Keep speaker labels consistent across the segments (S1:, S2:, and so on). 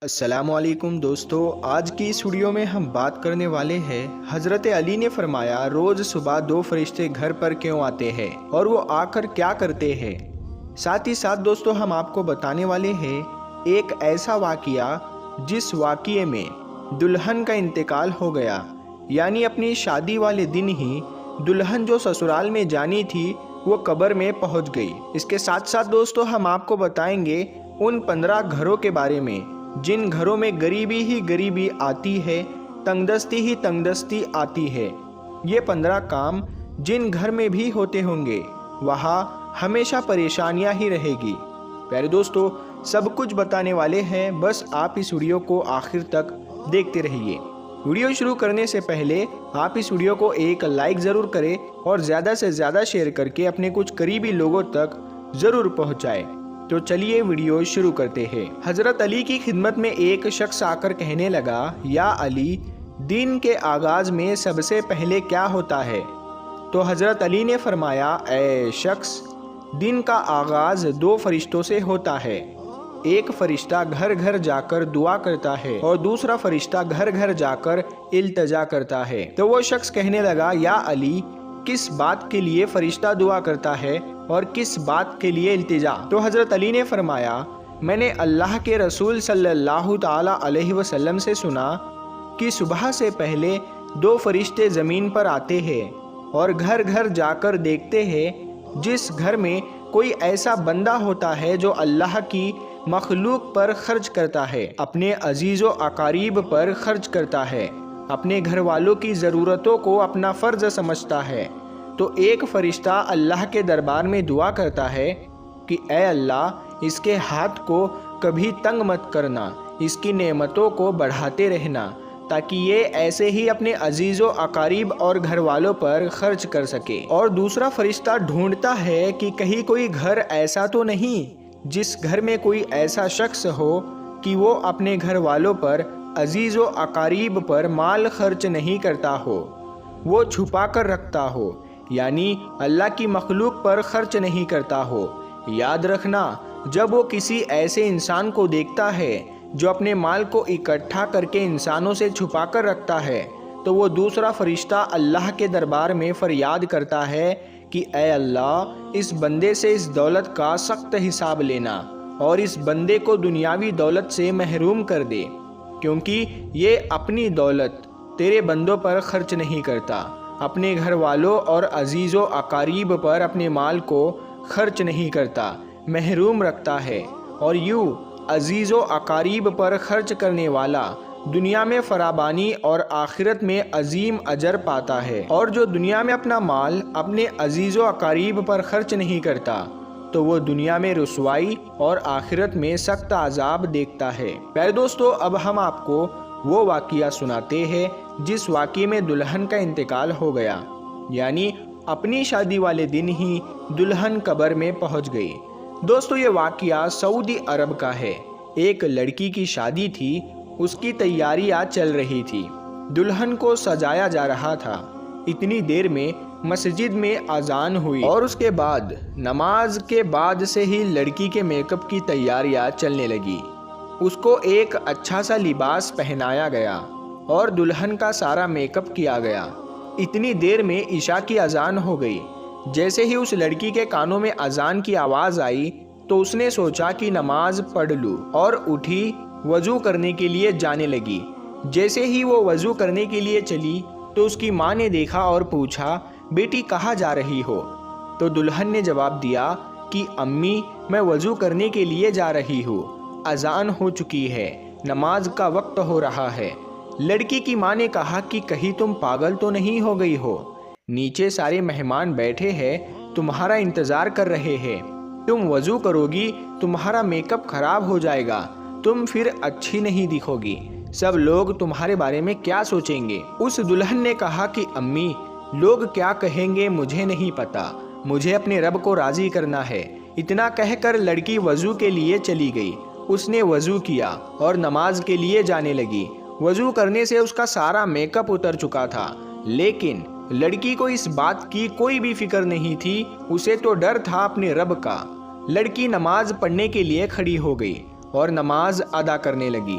S1: السلام علیکم دوستو، آج کی اس ویڈیو میں ہم بات کرنے والے ہیں حضرت علی نے فرمایا روز صبح 2 فرشتے گھر پر کیوں آتے ہیں اور وہ آ کر کیا کرتے ہیں۔ ساتھ ہی ساتھ دوستو ہم آپ کو بتانے والے ہیں ایک ایسا واقعہ جس واقعے میں دلہن کا انتقال ہو گیا، یعنی اپنی شادی والے دن ہی دلہن جو سسرال میں جانی تھی وہ قبر میں پہنچ گئی۔ اس کے ساتھ ساتھ دوستو ہم آپ کو بتائیں گے ان 15 گھروں کے بارے میں جن گھروں میں غریبی ہی غریبی آتی ہے، تنگ دستی ہی تنگ دستی آتی ہے۔ یہ 15 کام جن گھر میں بھی ہوتے ہوں گے وہاں ہمیشہ پریشانیاں ہی رہے گی۔ پیارے دوستو سب کچھ بتانے والے ہیں، بس آپ اس ویڈیو کو آخر تک دیکھتے رہیے۔ ویڈیو شروع کرنے سے پہلے آپ اس ویڈیو کو ایک لائک ضرور کریں اور زیادہ سے زیادہ شیئر کر کے اپنے کچھ قریبی لوگوں تک ضرور پہنچائیں۔ تو چلیے ویڈیو شروع کرتے ہیں۔ حضرت علی کی خدمت میں ایک شخص آ کر کہنے لگا، یا علی، دن کے آغاز میں سب سے پہلے کیا ہوتا ہے؟ تو حضرت علی نے فرمایا، اے شخص، دن کا آغاز 2 فرشتوں سے ہوتا ہے۔ ایک فرشتہ گھر گھر جا کر دعا کرتا ہے اور دوسرا فرشتہ گھر گھر جا کر التجا کرتا ہے۔ تو وہ شخص کہنے لگا، یا علی، کس بات کے لیے فرشتہ دعا کرتا ہے اور کس بات کے لیے التجا؟ تو حضرت علی نے فرمایا، میں نے اللہ کے رسول صلی اللہ تعالی علیہ وسلم سے سنا کہ صبح سے پہلے 2 فرشتے زمین پر آتے ہیں اور گھر گھر جا کر دیکھتے ہیں جس گھر میں کوئی ایسا بندہ ہوتا ہے جو اللہ کی مخلوق پر خرچ کرتا ہے، اپنے عزیز و اقارب پر خرچ کرتا ہے، اپنے گھر والوں کی ضرورتوں کو اپنا فرض سمجھتا ہے، تو ایک فرشتہ اللہ کے دربار میں دعا کرتا ہے کہ اے اللہ، اس کے ہاتھ کو کبھی تنگ مت کرنا، اس کی نعمتوں کو بڑھاتے رہنا تاکہ یہ ایسے ہی اپنے عزیز و اقارب اور گھر والوں پر خرچ کر سکے۔ اور دوسرا فرشتہ ڈھونڈتا ہے کہ کہیں کوئی گھر ایسا تو نہیں جس گھر میں کوئی ایسا شخص ہو کہ وہ اپنے گھر والوں پر، عزیز و اقارب پر مال خرچ نہیں کرتا ہو، وہ چھپا کر رکھتا ہو، یعنی اللہ کی مخلوق پر خرچ نہیں کرتا ہو۔ یاد رکھنا، جب وہ کسی ایسے انسان کو دیکھتا ہے جو اپنے مال کو اکٹھا کر کے انسانوں سے چھپا کر رکھتا ہے تو وہ دوسرا فرشتہ اللہ کے دربار میں فریاد کرتا ہے کہ اے اللہ، اس بندے سے اس دولت کا سخت حساب لینا اور اس بندے کو دنیاوی دولت سے محروم کر دے، کیونکہ یہ اپنی دولت تیرے بندوں پر خرچ نہیں کرتا، اپنے گھر والوں اور عزیز و اقارب پر اپنے مال کو خرچ نہیں کرتا، محروم رکھتا ہے، اور یوں عزیز و اقارب پر خرچ کرنے والا دنیا میں فراوانی اور آخرت میں عظیم اجر پاتا ہے، اور جو دنیا میں اپنا مال اپنے عزیز و اقارب پر خرچ نہیں کرتا تو وہ دنیا میں رسوائی اور آخرت میں سخت عذاب دیکھتا ہے۔ پیارے دوستو اب ہم آپ کو وہ واقعہ سناتے ہیں جس واقعے میں دلہن کا انتقال ہو گیا، یعنی اپنی شادی والے دن ہی دلہن قبر میں پہنچ گئی۔ دوستو یہ واقعہ سعودی عرب کا ہے۔ ایک لڑکی کی شادی تھی، اس کی تیاریاں چل رہی تھی، دلہن کو سجایا جا رہا تھا۔ اتنی دیر میں مسجد میں اذان ہوئی اور اس کے بعد نماز کے بعد سے ہی لڑکی کے میک اپ کی تیاریاں چلنے لگی۔ اس کو ایک اچھا سا لباس پہنایا گیا اور دلہن کا سارا میک اپ کیا گیا۔ اتنی دیر میں عشاء کی اذان ہو گئی۔ جیسے ہی اس لڑکی کے کانوں میں اذان کی آواز آئی تو اس نے سوچا کہ نماز پڑھ لوں، اور اٹھی وضو کرنے کے لیے جانے لگی۔ جیسے ہی وہ وضو کرنے کے لیے چلی تو اس کی ماں نے دیکھا اور پوچھا، بیٹی کہاں جا رہی ہو؟ تو دلہن نے جواب دیا کہ امی، میں وضو کرنے کے لیے جا رہی ہوں، اذان ہو چکی ہے، نماز کا وقت ہو رہا ہے۔ لڑکی کی ماں نے کہا کہ کہیں تم پاگل تو نہیں ہو گئی ہو؟ نیچے سارے مہمان بیٹھے ہیں، تمہارا انتظار کر رہے ہیں، تم وضو کرو گی تمہارا میک اپ خراب ہو جائے گا، تم پھر اچھی نہیں دکھو گی، سب لوگ تمہارے بارے میں کیا سوچیں گے؟ اس دلہن نے کہا کہ امی، لوگ کیا کہیں گے مجھے نہیں پتا، مجھے اپنے رب کو راضی کرنا ہے۔ اتنا کہہ کر لڑکی وضو کے لیے چلی گئی۔ اس نے وضو کیا اور نماز کے لیے جانے لگی۔ وضو کرنے سے اس کا سارا میک اپ اتر چکا تھا، لیکن لڑکی کو اس بات کی کوئی بھی فکر نہیں تھی، اسے تو ڈر تھا اپنے رب کا۔ لڑکی نماز پڑھنے کے لیے کھڑی ہو گئی اور نماز ادا کرنے لگی۔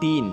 S1: 3,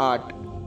S1: 8,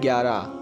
S1: 11,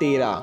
S1: 13,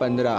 S1: 15,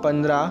S1: 15